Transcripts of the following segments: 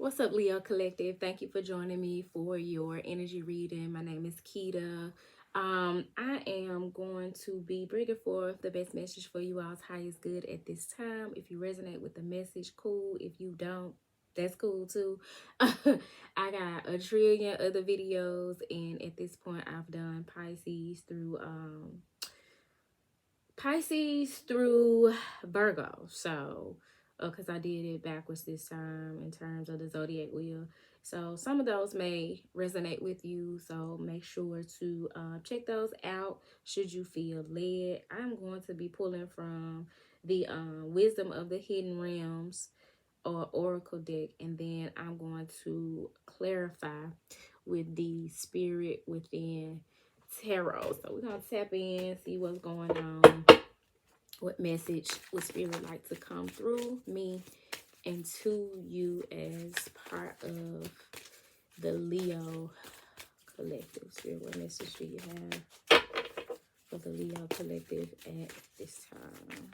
What's up, Leo Collective? Thank you for joining me for your energy reading. My name is Keita. I am going to be bringing forth the best message for you all's highest good at this time. If you resonate with the message, cool. If you don't, that's cool too. I got a trillion other videos, and at this point, I've done Pisces through Virgo. So, because I did it backwards this time in terms of the zodiac wheel. So, some of those may resonate with you. So, make sure to check those out should you feel led. I'm going to be pulling from the Wisdom of the Hidden Realms or Oracle deck, and then I'm going to clarify with the Spirit Within Tarot. So, we're going to tap in, see what's going on. What message would Spirit like to come through me and to you as part of the Leo Collective? Spirit, what message do you have for the Leo Collective at this time?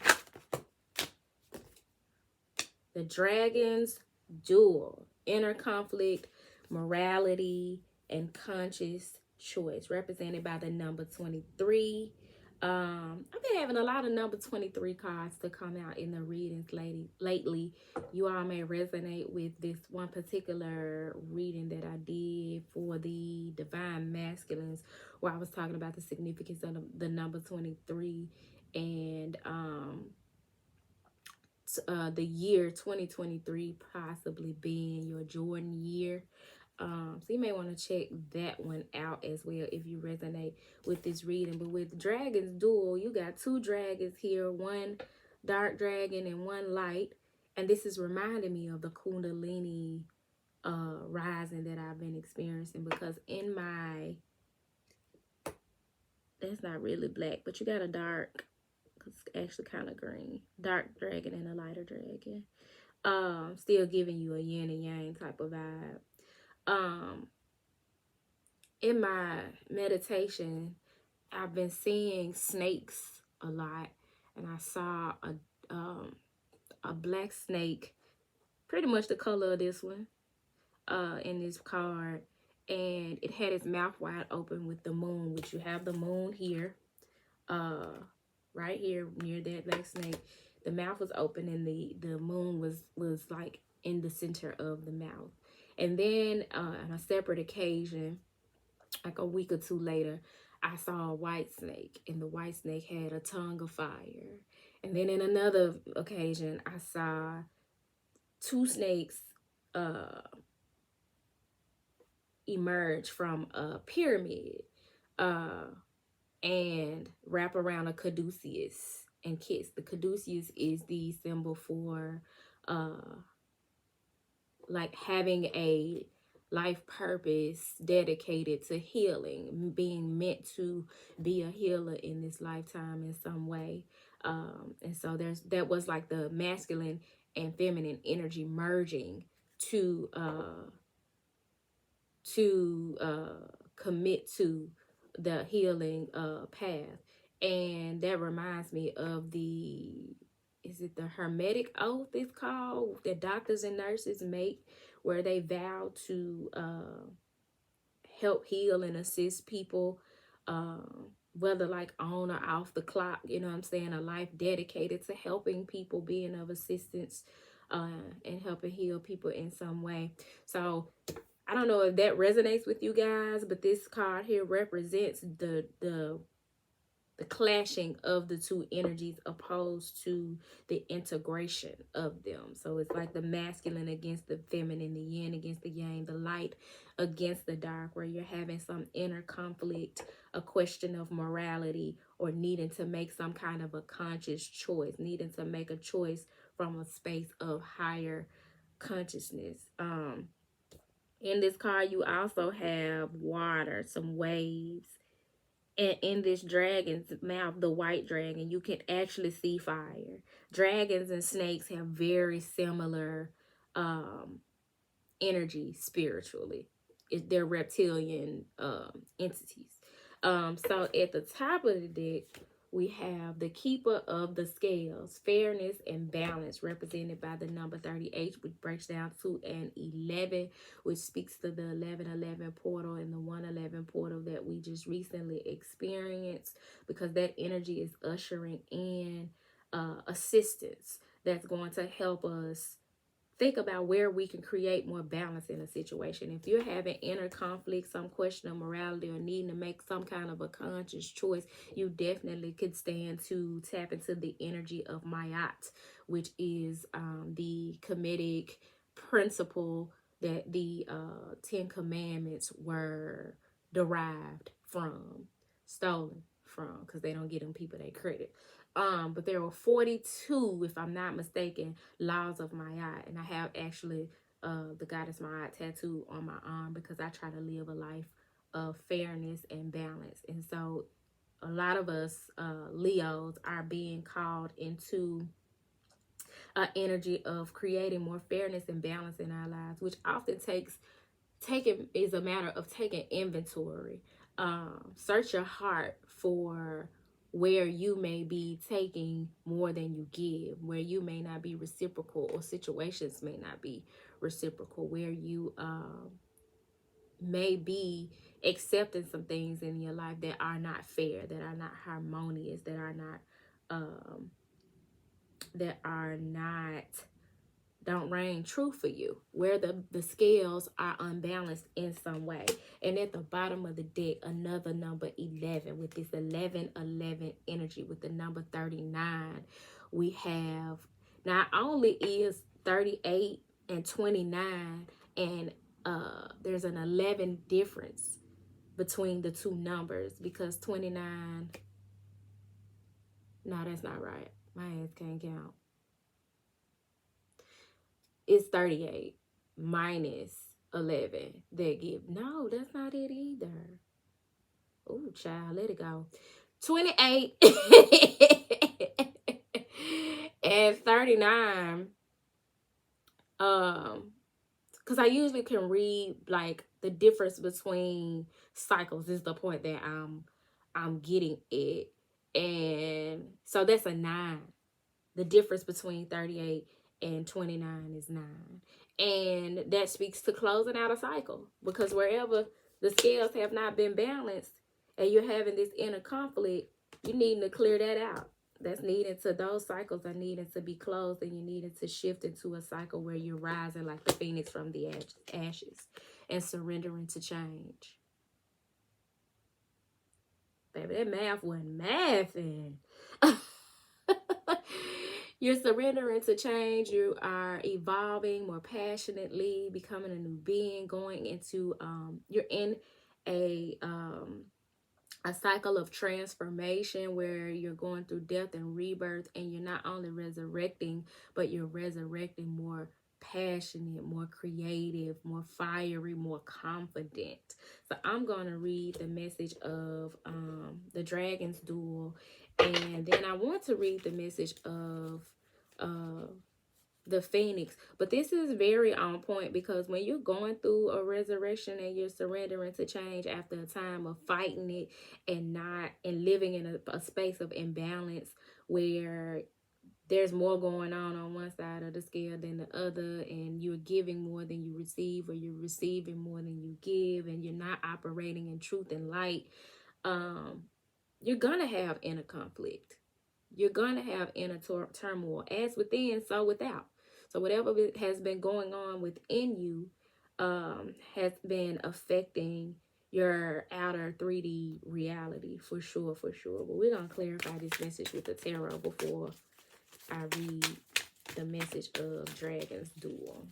The Dragon's Duel, inner conflict, morality, and conscious choice, represented by the number 23. I've been having a lot of number 23 cards to come out in the readings lately. You all may resonate with this one particular reading that I did for the Divine Masculines, where I was talking about the significance of the number 23 and the year 2023 possibly being your Jordan year. So you may want to check that one out as well if you resonate with this reading. But with Dragon's Duel, you got two dragons here, one dark dragon and one light. And this is reminding me of the Kundalini rising that I've been experiencing, because in my, that's not really black, but you got a dark, it's actually kind of green, dark dragon and a lighter dragon. Still giving you a yin and yang type of vibe. In my meditation, I've been seeing snakes a lot, and I saw a black snake, pretty much the color of this one, in this card, and it had its mouth wide open with the moon, which you have the moon here, right here near that black snake. The mouth was open, and the moon was like in the center of the mouth. And then on a separate occasion, like a week or two later, I saw a white snake, and the white snake had a tongue of fire. And then in another occasion, I saw two snakes emerge from a pyramid and wrap around a caduceus and kiss. The caduceus is the symbol for like having a life purpose dedicated to healing, being meant to be a healer in this lifetime in some way. And so that was like the masculine and feminine energy merging to commit to the healing path. And that reminds me of is it the Hermetic Oath it's called, that doctors and nurses make, where they vow to help heal and assist people, whether like on or off the clock, you know what I'm saying, a life dedicated to helping people, being of assistance, and helping heal people in some way. So I don't know if that resonates with you guys, but this card here represents the clashing of the two energies opposed to the integration of them. So it's like the masculine against the feminine, the yin against the yang, the light against the dark, where you're having some inner conflict, a question of morality, or needing to make some kind of a conscious choice, needing to make a choice from a space of higher consciousness. In this card, you also have water, some waves. And in this dragon's mouth, the white dragon, you can actually see fire. Dragons and snakes have very similar energy spiritually. They're reptilian entities. So at the top of the deck, we have the keeper of the scales, fairness and balance, represented by the number 38, which breaks down to an 11, which speaks to the 1111 portal and the 111 portal that we just recently experienced, because that energy is ushering in assistance that's going to help us think about where we can create more balance in a situation. If you're having inner conflict, some question of morality, or needing to make some kind of a conscious choice, you definitely could stand to tap into the energy of Mayat, which is the Kemetic principle that the Ten Commandments were derived from, stolen from, because they don't give them people their credit. But there were 42, if I'm not mistaken, laws of Ma'at, and I have actually the goddess Ma'at tattooed on my arm, because I try to live a life of fairness and balance. And so a lot of us Leos are being called into an energy of creating more fairness and balance in our lives, which often is a matter of taking inventory. Search your heart for where you may be taking more than you give, where you may not be reciprocal, or situations may not be reciprocal, where you may be accepting some things in your life that are not fair, that are not harmonious, that are not don't reign true for you, where the scales are unbalanced in some way. And at the bottom of the deck, another number 11, with this 1111 energy, with the number 39. We have, not only is 38 and 29, and there's an 11 difference between the two numbers, because 29, no, that's not right. My ass can't count. It's 38 minus 11 that give, no, that's not it either. Oh, child, let it go. 28 and 39. Because I usually can read like the difference between cycles, is the point that I'm getting at. And so that's a 9. The difference between 38 and 29 is 9. And that speaks to closing out a cycle, because wherever the scales have not been balanced and you're having this inner conflict, you need to clear that out. Those cycles are needing to be closed, and you needed to shift into a cycle where you're rising like the phoenix from the ashes and surrendering to change. Baby, that math wasn't mathing. You're surrendering to change. You are evolving more passionately, becoming a new being, going into, you're in a cycle of transformation where you're going through death and rebirth, and you're not only resurrecting, but you're resurrecting more passionate, more creative, more fiery, more confident. So I'm going to read the message of the Dragon's Duel, and then I want to read the message of the Phoenix. But this is very on point, because when you're going through a resurrection and you're surrendering to change after a time of fighting it and living in a space of imbalance, where there's more going on one side of the scale than the other, and you're giving more than you receive, or you're receiving more than you give, and you're not operating in truth and light, you're gonna have inner conflict. You're going to have inner turmoil, as within, so without. So whatever has been going on within you has been affecting your outer 3D reality, for sure, for sure. But we're going to clarify this message with the tarot before I read the message of Dragon's Duel.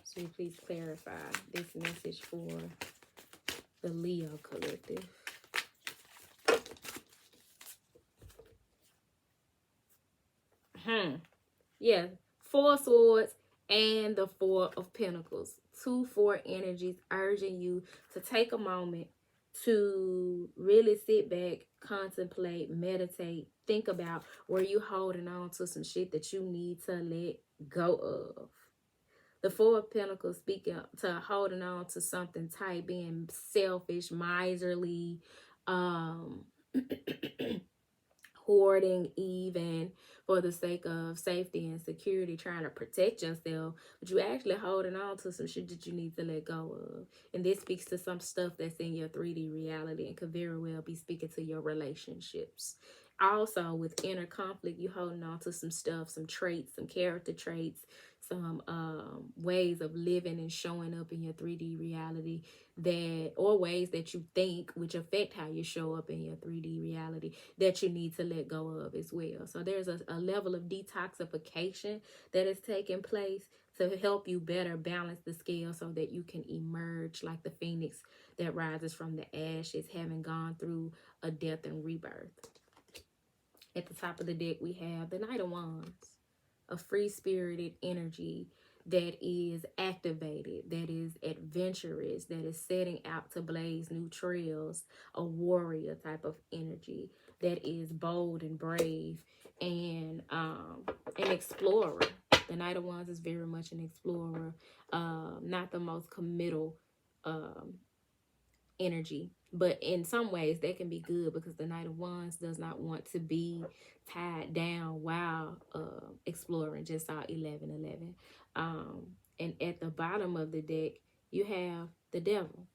So please clarify this message for the Leo collective. Yeah, 4 swords and the 4 of pentacles. 2 4 energies urging you to take a moment to really sit back, contemplate, meditate, think about where you holding on to some shit that you need to let go of. The 4 of Pentacles speaking to holding on to something tight, being selfish, miserly, hoarding even for the sake of safety and security, trying to protect yourself, but you actually holding on to some shit that you need to let go of. And this speaks to some stuff that's in your 3D reality and could very well be speaking to your relationships. Also, with inner conflict, you holding on to some stuff, some traits, some character traits, some ways of living and showing up in your 3D reality, that, or ways that you think which affect how you show up in your 3D reality, that you need to let go of as well. So there's a level of detoxification that is taking place to help you better balance the scale so that you can emerge like the phoenix that rises from the ashes, having gone through a death and rebirth. At the top of the deck, we have the Knight of Wands, a free-spirited energy that is activated, that is adventurous, that is setting out to blaze new trails, a warrior type of energy that is bold and brave, and an explorer. The Knight of Wands is very much an explorer, not the most committal energy, but in some ways that can be good because the Knight of Wands does not want to be tied down while exploring. Just saw 1111. And at the bottom of the deck you have the Devil.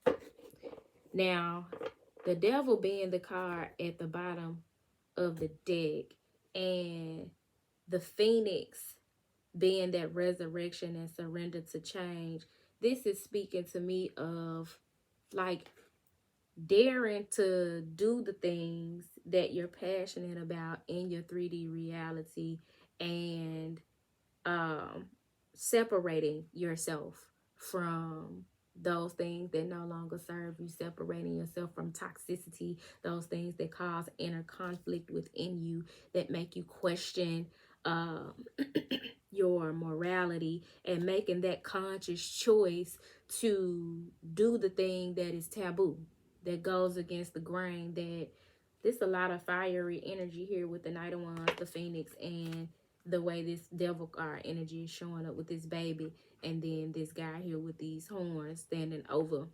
Now the Devil being the card at the bottom of the deck, and the Phoenix being that resurrection and surrender to change, this is speaking to me of like daring to do the things that you're passionate about in your 3D reality, and separating yourself from those things that no longer serve you, separating yourself from toxicity, those things that cause inner conflict within you, that make you question your morality, and making that conscious choice to do the thing that is taboo, that goes against the grain. That there's a lot of fiery energy here with the Knight of Wands, the Phoenix, and the way this Devil card energy is showing up with this baby, and then this guy here with these horns standing over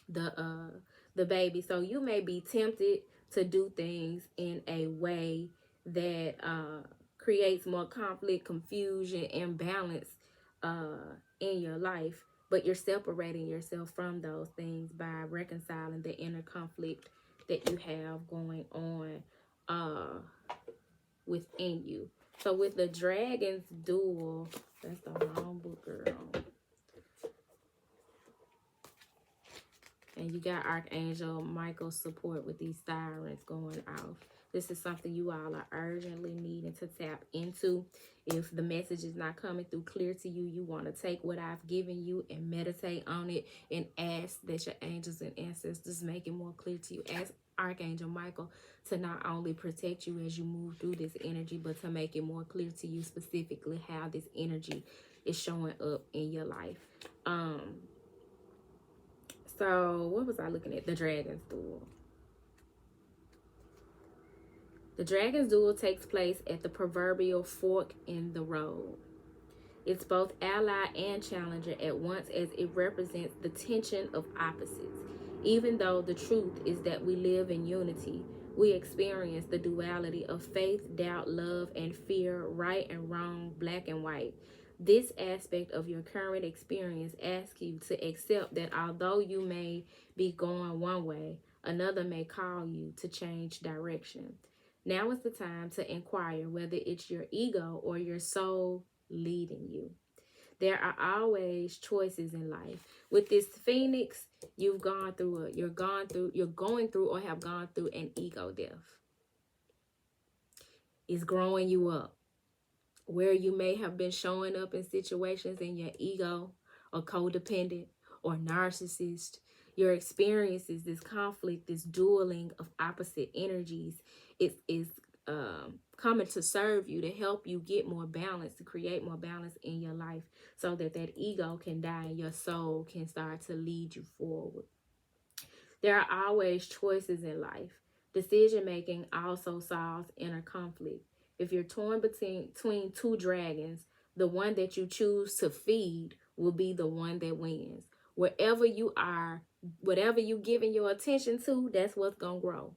the baby. So you may be tempted to do things in a way that creates more conflict, confusion, imbalance in your life, but you're separating yourself from those things by reconciling the inner conflict that you have going on within you. So with the Dragon's Duel, that's the wrong book, girl. And you got Archangel Michael's support with these sirens going off. This is something you all are urgently needing to tap into. If the message is not coming through clear to you, you want to take what I've given you and meditate on it and ask that your angels and ancestors make it more clear to you. Ask Archangel Michael to not only protect you as you move through this energy, but to make it more clear to you specifically how this energy is showing up in your life. So what was I looking at? The Dragon's Duel. The Dragon's Duel takes place at the proverbial fork in the road. It's both ally and challenger at once, as it represents the tension of opposites. Even though the truth is that we live in unity, we experience the duality of faith, doubt, love, and fear, right and wrong, black and white. This aspect of your current experience asks you to accept that although you may be going one way, another may call you to change direction. Now is the time to inquire whether it's your ego or your soul leading you. There are always choices in life. With this Phoenix, you're going through or have gone through an ego death. It's growing you up. Where you may have been showing up in situations in your ego, or codependent, or narcissist, your experiences, this conflict, this dueling of opposite energies, is coming to serve you, to help you get more balance, to create more balance in your life, so that that ego can die and your soul can start to lead you forward. There are always choices in life. Decision making also solves inner conflict. If you're torn between two dragons, the one that you choose to feed will be the one that wins. Wherever you are, whatever you're giving your attention to, that's what's going to grow.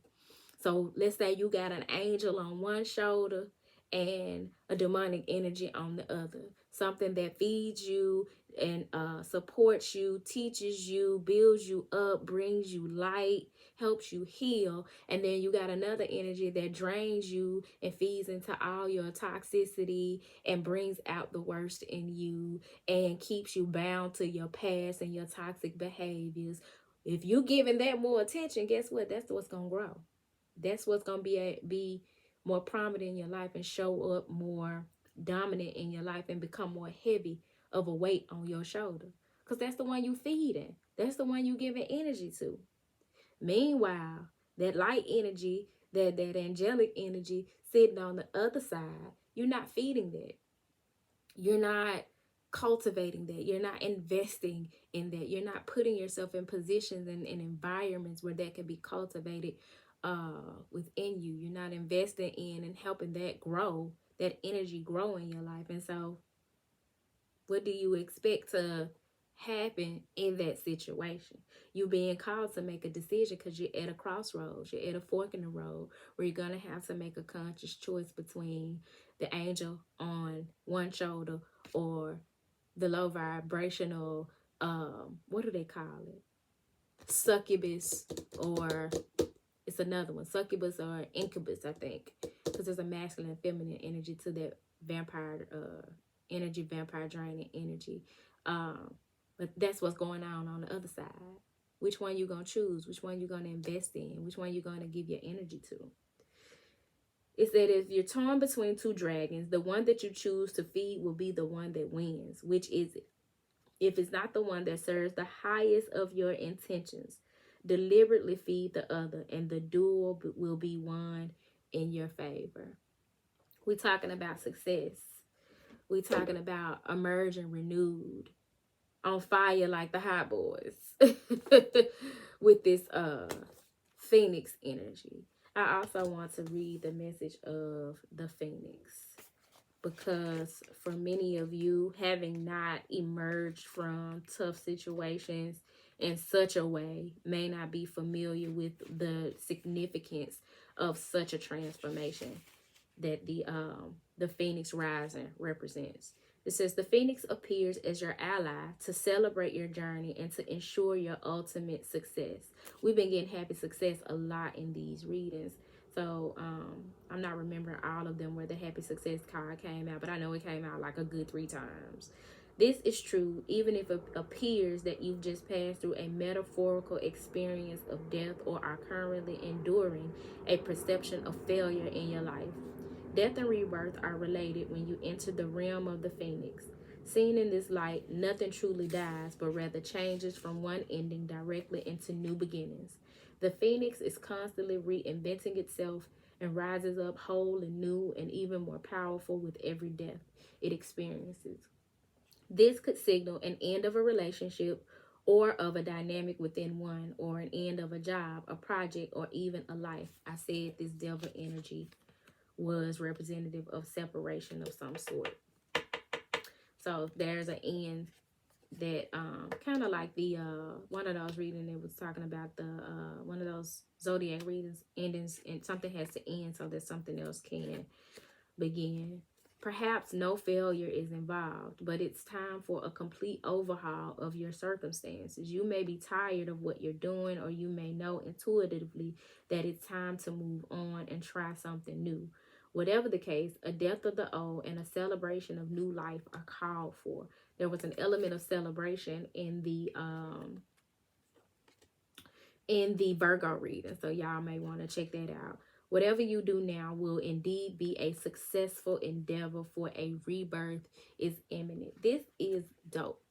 So let's say you got an angel on one shoulder and a demonic energy on the other. Something that feeds you and supports you, teaches you, builds you up, brings you light, helps you heal. And then you got another energy that drains you and feeds into all your toxicity and brings out the worst in you and keeps you bound to your past and your toxic behaviors. If you're giving that more attention, guess what? That's what's going to grow. That's what's going to be more prominent in your life and show up more dominant in your life and become more heavy of a weight on your shoulder. Because that's the one you feeding. That's the one you giving energy to. Meanwhile, that light energy, that angelic energy sitting on the other side, you're not feeding that. You're not cultivating that. You're not investing in that. You're not putting yourself in positions and in environments where that can be cultivated within you. You're not investing in and helping that grow, that energy grow in your life. And so what do you expect to happen in that situation? You're being called to make a decision because you're at a crossroads. You're at a fork in the road where you're going to have to make a conscious choice between the angel on one shoulder or the low vibrational, what do they call it? Succubus, or it's another one, succubus or incubus, I think, because there's a masculine and feminine energy to that vampire energy, vampire draining energy. But that's what's going on the other side. Which one you gonna choose? Which one you gonna invest in? Which one you gonna give your energy to? It said if you're torn between two dragons, the one that you choose to feed will be the one that wins. Which is it? If it's not the one that serves the highest of your intentions, deliberately feed the other, and the duel will be won in your favor. We're talking about success. We're talking about emerging renewed, on fire like the hot boys with this phoenix energy. I also want to read the message of the phoenix, because for many of you, having not emerged from tough situations in such a way may not be familiar with the significance of such a transformation that the phoenix rising represents. It says the phoenix appears as your ally to celebrate your journey and to ensure your ultimate success. We've been getting happy success a lot in these readings. So I'm not remembering all of them where the happy success card came out, but I know it came out like a good 3 times. This is true even if it appears that you've just passed through a metaphorical experience of death or are currently enduring a perception of failure in your life. Death and rebirth are related when you enter the realm of the phoenix. Seen in this light, nothing truly dies, but rather changes from one ending directly into new beginnings. The phoenix is constantly reinventing itself and rises up whole and new and even more powerful with every death it experiences. This could signal an end of a relationship or of a dynamic within one, or an end of a job, a project, or even a life. I said this devil energy was representative of separation of some sort. So there's an end that kind of like the one of those readings that was talking about the one of those zodiac readings endings, and something has to end so that something else can begin. Perhaps no failure is involved, but it's time for a complete overhaul of your circumstances. You may be tired of what you're doing, or you may know intuitively that it's time to move on and try something new. Whatever the case, a death of the old and a celebration of new life are called for. There was an element of celebration in the Virgo reading, so y'all may want to check that out. Whatever you do now will indeed be a successful endeavor, for a rebirth is imminent. This is dope.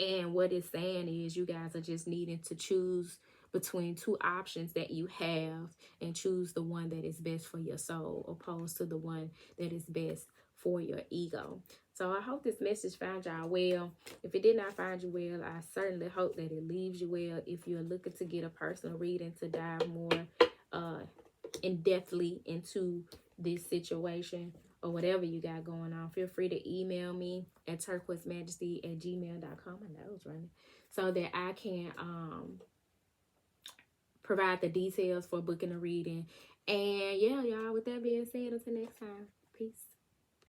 And what it's saying is you guys are just needing to choose between 2 options that you have and choose the one that is best for your soul, opposed to the one that is best for your ego. So I hope this message found y'all well. If it did not find you well, I certainly hope that it leaves you well. If you're looking to get a personal reading to dive more in-depthly into this situation or whatever you got going on, feel free to email me at turquoisemajesty@gmail.com. My nose running. So that I can provide the details for booking a reading And yeah, y'all, with that being said, until next time, peace.